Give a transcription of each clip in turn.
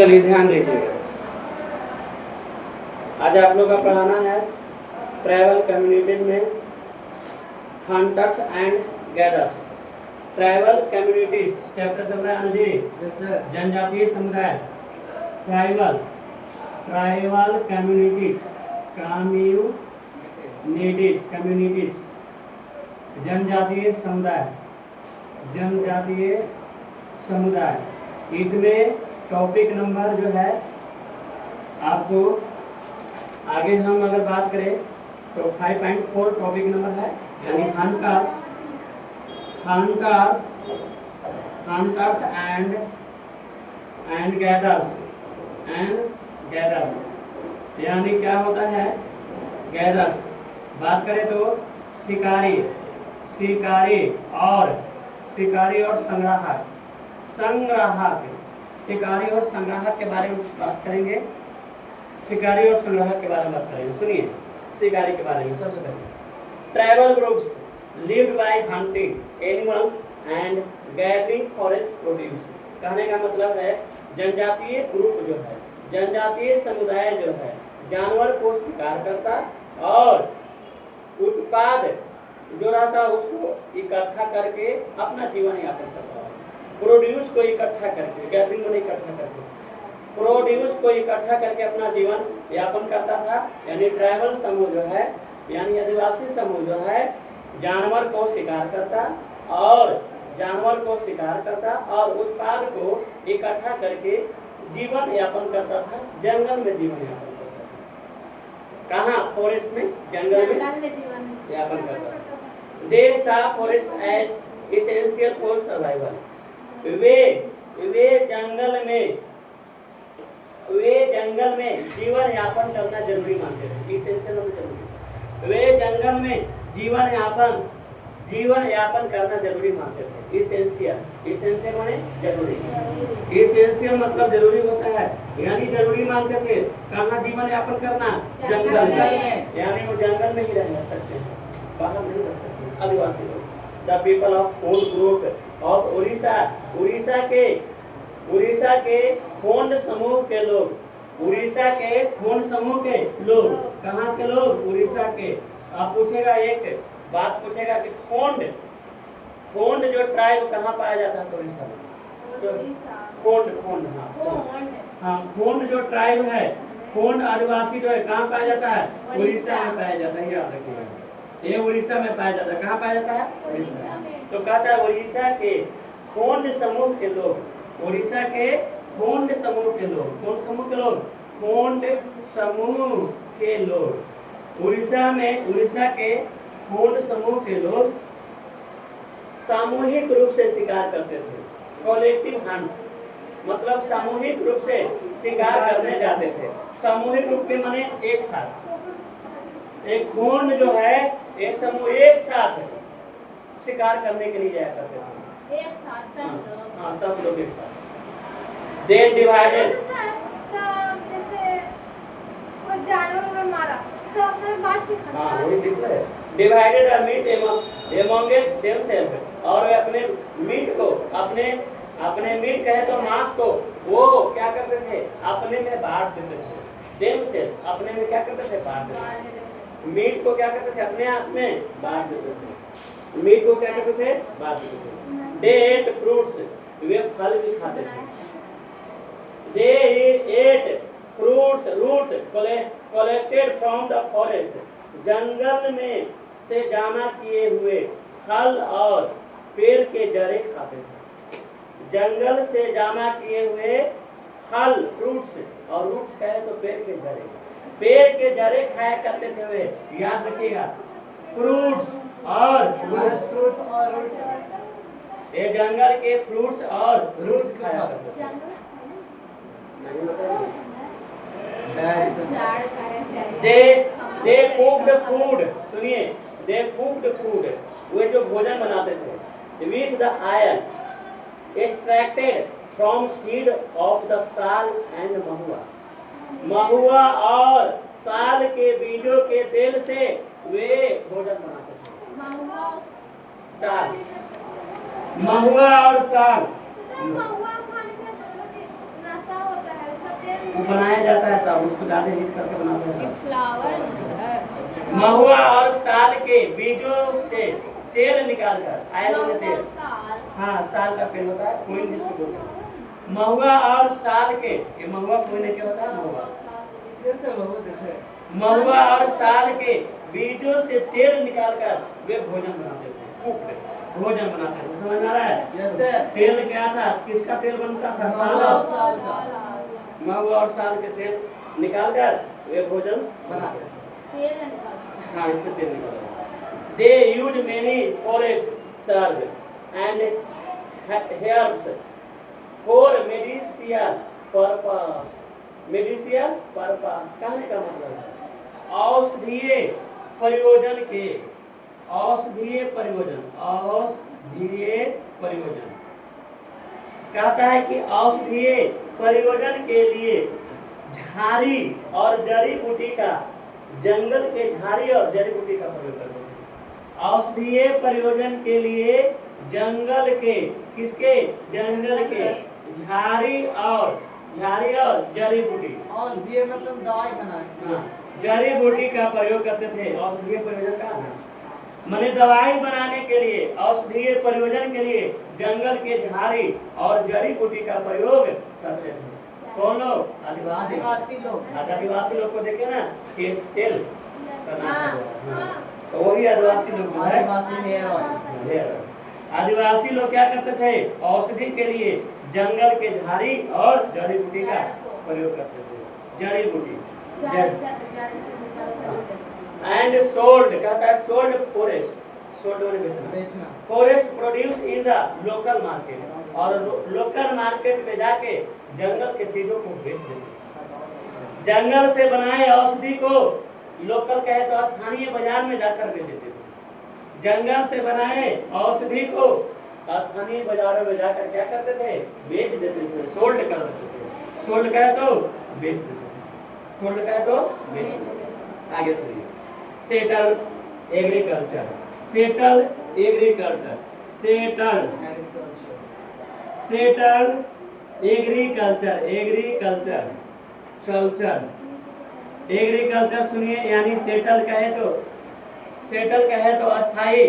चलिए ध्यान दीजिएगा। आज आप लोग का पढ़ाना है ट्राइबल कम्युनिटीज में hunters and gathers. Tribal communities chapter चल रहा है जी, जनजातीय समुदाय। ट्राइबल कम्युनिटीज, कम्युनिटीज, जनजातीय समुदाय। इसमें टॉपिक नंबर जो है आपको आगे हम अगर बात करें तो 5.4 टॉपिक नंबर है, यानी हंटर्स एंड गैदर्स। यानी क्या होता है गैदर्स। बात करें तो शिकारी और संग्राहक। शिकारी और संग्राहक के बारे में बात करेंगे। शिकारी और संग्राहक के बारे में बात करेंगे। सुनिए शिकारी के बारे में। सबसे पहले tribal groups lived bye hunting animals and gathering forest produce. कहने का मतलब है जनजातीय ग्रुप जो है, जनजातीय समुदाय जो है, जानवर को शिकार करता और उत्पाद जो रहता उसको इकट्ठा करके अपना जीवन यापन करता है। प्रोड्यूस को इकट्ठा करके, गैदरिंग को इकट्ठा करके, प्रोड्यूस को इकट्ठा करके अपना जीवन यापन करता था। यानी ट्राइबल समूह जो है, यानी आदिवासी समूह जो है, जानवर को शिकार करता और उत्पाद को इकट्ठा करके जीवन यापन करता था। जंगल में जीवन यापन करता था। कहाँ? फॉरेस्ट में, जंगल में यापन करता था। They saw forest as essential for survival. वे जंगल में जीवन यापन करना जरूरी मानते थे। एसेंशियल मतलब जरूरी। वे जंगल में जीवन यापन करना जरूरी मानते थे। एसेंशियल माने जरूरी। एसेंशियल मतलब जरूरी होता है, यानी जरूरी मानते थे। कहाँ जीवन यापन करना? जंगल में। यानी वो जंगल में ही रह सकते हैं, बाहर नहीं रह सकते आदिवासी लोग। The people of Khond group of Orissa के होंड समूह के लोग, कहाँ के लोग? उड़ीसा के। आप पूछेगा, एक बात पूछेगा कि होंड जो ट्राइब कहाँ पाया जाता है उड़ीसा में? तो होंड जो ट्राइब है, होंड आदिवासी जो है कहाँ पाया जाता है? उड़ीसा में पाया जाता है। याद रखिएगा, ये उड़ीसा में पाया जाता है। कहाँ पाया जाता है? उड़ीसा में। तो कहता है उड़ीसा के होंड समूह के लोग, उड़ीसा के होंड समूह के लोग। कौन समूह के लोग? होंड समूह के लोग। उड़ीसा के होंड समूह के लोग सामूहिक रूप से शिकार करते थे। कलेक्टिव हंट्स मतलब सामूहिक रूप से शिकार करने जाते थे। सामूहिक रूप के माने एक साथ, एक होंड जो है एक समूह एक साथ शिकार करने के लिए जाया करते थे। एक साथ सब लोग एक साथ। Then divided। जैसे कोई जानवर मारा सब अपने बात की खाता। हाँ वही दिख रहा है। Divided the meat amongst themselves। और अपने मीट को, अपने मीट कहे तो मांस को वो क्या करते थे? अपने में बांट देते थे। themselves अपने में क्या करते थे? बांट देते थे। मीट को क्या करते थे? अपने आप में बांट देते थे। मीट को क्या करते थे? बांट देते थे। They ate fruits। वे फल भी खाते थे। They ate fruits root collected from the forest। जंगल में से जमा किए हुए फल और पेड़ के जड़े खाते थे। जंगल से जमा किए हुए फल, फ्रूट्स, और रूट्स कहे तो पेड़ के जड़े खाया करते थे वे। याद रखिएगा, फ्रूट्स और ये जंगल के फ्रूट्स और रूट्स खाया करते थे। दे कुक्ड फूड। सुनिए, दे कुक्ड फूड, वे जो भोजन बनाते थे with the iron extracted from seed of the साल एंड महुआ और साल के बीजों के तेल से वे भोजन बनाते थे। साल, महुआ और साल। महुआ खाने से नशा होता है। वो बनाया जाता है तब उसको ज़्यादा हीट करके बनाते हैं। Flower sir. महुआ और साल के बीजों से तेल निकालकर आयल तेल, हाँ साल का तेल होता है, कोई जिसको बोलते हैं। महुआ और साल के, ये महुआ कोई क्या होता है, महुआ और साल के बीजों से तेल निकालकर वे भोजन बनाते थे, भोजन बनाते थे। समझ आ रहा है? तेल क्या था, किसका तेल बनता था, साल, महुआ और साल के तेल निकालकर वे भोजन बनाते थे। हाँ, इससे तेल निकालते। They used many forests serve and herbs for medicinal purpose. Medicinal purpose कहने का मतलब है औषधीय प्रयोजन के, औषधीय प्रयोजन, औषधीय प्रयोजन कहता है कि औषधीय प्रयोजन के लिए झाड़ी और जड़ी बूटी का, जंगल के झाड़ी और जड़ी बूटी का प्रयोग करते हैं। औषधीय प्रयोजन के लिए जंगल के, किसके, जंगल के झाड़ी और जड़ी बूटी, औषधीय मतलब दवाई बनाने, जड़ी बूटी का प्रयोग करते थे। औषधीय प्रयोजन का माने दवाई बनाने के लिए, औषधीय प्रयोजन के लिए जंगल के झाड़ी और जड़ी बूटी का प्रयोग करते थे। कौन लोग, आदिवासी लोग। आदिवासी लोग को देखे ना, केस तेल तो वही आदिवासी लोग जो है, आदिवासी लोग क्या करते थे, औषधि के लिए जंगल के झाड़ी और जड़ी बूटी का प्रयोग करते थे। जड़ी बूटी एंड सोल्ड, कहता है सोल्ड फॉरेस्ट, सोल्ड मैंने बेचना, forest produce in the local market, और लोकल मार्केट में जाके जंगल के चीजों को बेच देते। जंगल से बनाए औषधि को लोकल कहे तो स्थानीय बाजार में जाकर बेच देते थे। जंगल से बनाए औषधि को स्थानीय बाजारों में जाकर क्या करते थे, बेच देते थे, सोल्ड कर देते थे। सोल्ड कहे तो बेच देते थे, सोल्ड कहे तो बेच देते थे। आगे सुनिए, settle agriculture, settle agriculture, settle agriculture, agriculture culture, agriculture सुनिए, यानी सेटल कहे तो अस्थाई,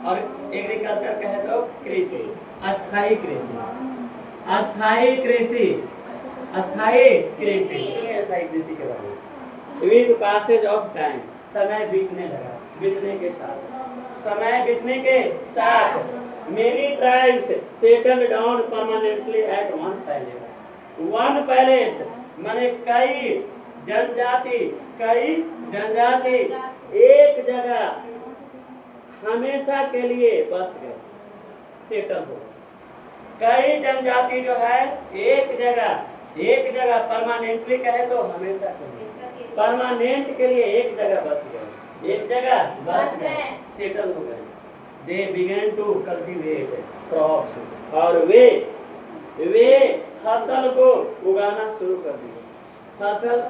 और एग्रीकल्चर कहे तो कृषि, अस्थाई कृषि, अस्थाई कृषि, अस्थाई कृषि। सुनिए अस्थाई कृषि के बारे में। विद पैसेज ऑफ टाइम, समय बीतने लगा, बीतने के साथ, समय बीतने के साथ many tribes settled down permanently at one palace. One palace माने कई जनजाति एक जगह हमेशा के लिए बस गए, सेटल हो। कई जनजाति जो है एक जगह परमानेंटली कहे तो हमेशा के लिए, परमानेंट के लिए एक जगह बस गए, एक जगह बस गए, सेटल हो गए। दे बिगेन टू कल्टीवेट क्रॉप्स, और वे फसल को उगाना शुरू कर दिए,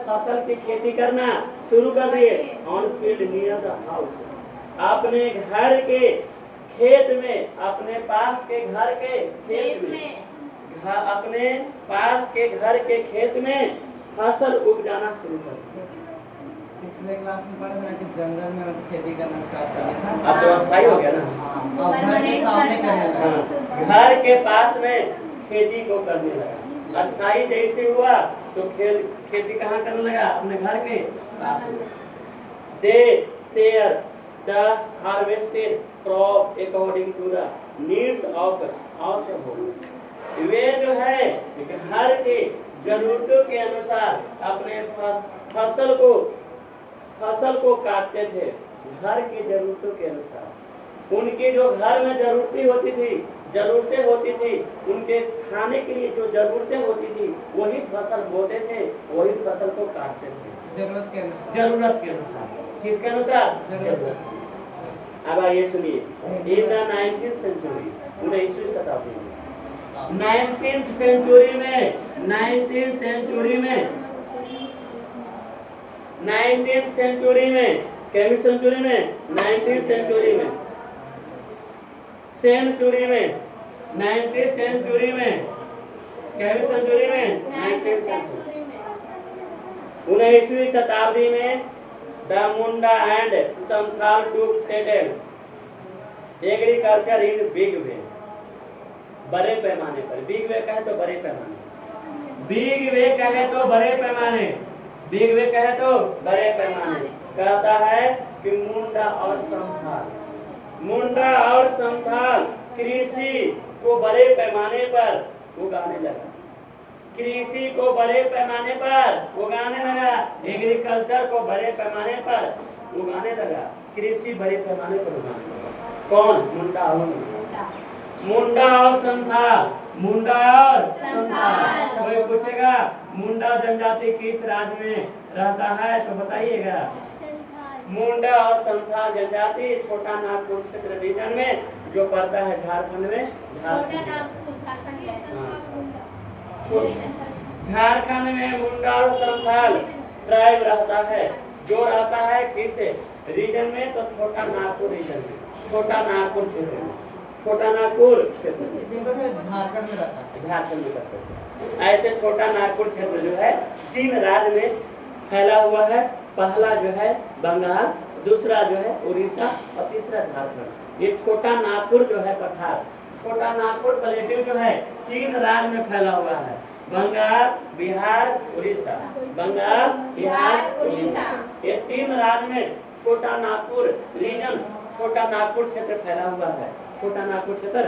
फसल की खेती करना शुरू कर दिए। On field near the house, अपने घर के खेत में, अपने पास के घर के खेत में, अपने पास के घर के खेत में फसल उगाना शुरू कर दिए। पिछले क्लास में पढ़ा था कि जंगल में खेती करना स्टार्ट कर दिया था। अब तो अस्थाई हो गया ना, अब घर के सामने करने लगा, घर के पास में खेती को करने लगा। अस्थाई जैसे हुआ तो खेती कहाँ करने लगा, अपने घर के पास में। They share the harvested crop according to the needs of household, वे जो है घर के जरूरतों के अनुसार अपने फसल को काटते थे, घर की जरूरतों के अनुसार। उनकी जो घर में जरूरतें होती थी, उनके खाने के लिए जो जरूरतें होती थी वही फसल बोते थे, वही फसल को काटते थे जरूरत के अनुसार। किसके अनुसार, जरूरत। अब आइए सुनिए, इन द 19th सेंचुरी, 19वीं शताब्दी में, 19th सेंचुरी में 19th सेंचुरी में 19th सेंचुरी में, कैवी सेंचुरी में, 19th सेंचुरी में, सेंचुरी में, 19th सेंचुरी में, कैवी सेंचुरी में, 19th सेंचुरी, 19वीं शताब्दी में द मुंडा एंड संथाल टूक settle agriculture in big way, बड़े पैमाने पर। बिग वे कहे तो बड़े पैमाने, बिग वे कहे तो बड़े पैमाने, बिग वे कहे तो बड़े पैमाने। कहता है कि मुंडा और संथाल, मुंडा और संथाल कृषि को बड़े पैमाने पर उगाने लगा, कृषि को बड़े पैमाने पर उगाने लगा, एग्रीकल्चर को बड़े पैमाने पर उगाने लगा, कृषि बड़े पैमाने पर उगाने लगा। कौन? मुंडा और संथाल, मुंडा और संथाल, मुंडा और संथाल। कोई पूछेगा मुंडा जनजाति किस राज्य में रहता है तो बताइएगा। मुंडा और संथाल जनजाति छोटा नागपुर क्षेत्र रीजन में जो पड़ता है झारखंड में, झारखंड में मुंडा और संथाल ट्राइब रहता है, जो रहता है किस रीजन में तो छोटा नागपुर रीजन में, छोटा नागपुर क्षेत्र में, छोटा नागपुर क्षेत्र में, झारखंड में रहता है, झारखंड में कर सकते हैं। ऐसे छोटा नागपुर क्षेत्र जो है 3 राज्य में फैला हुआ है। पहला जो है बंगाल, दूसरा जो है उड़ीसा और तीसरा झारखंड। ये छोटा नागपुर जो है पठार, छोटा नागपुर प्लेट्यू जो है 3 राज्य में फैला हुआ है, बंगाल, बिहार, उड़ीसा, बंगाल, बिहार, उड़ीसा। ये 3 राज्य में छोटा नागपुर रीजन, छोटा नागपुर क्षेत्र फैला हुआ है, छोटा नागपुर क्षेत्र।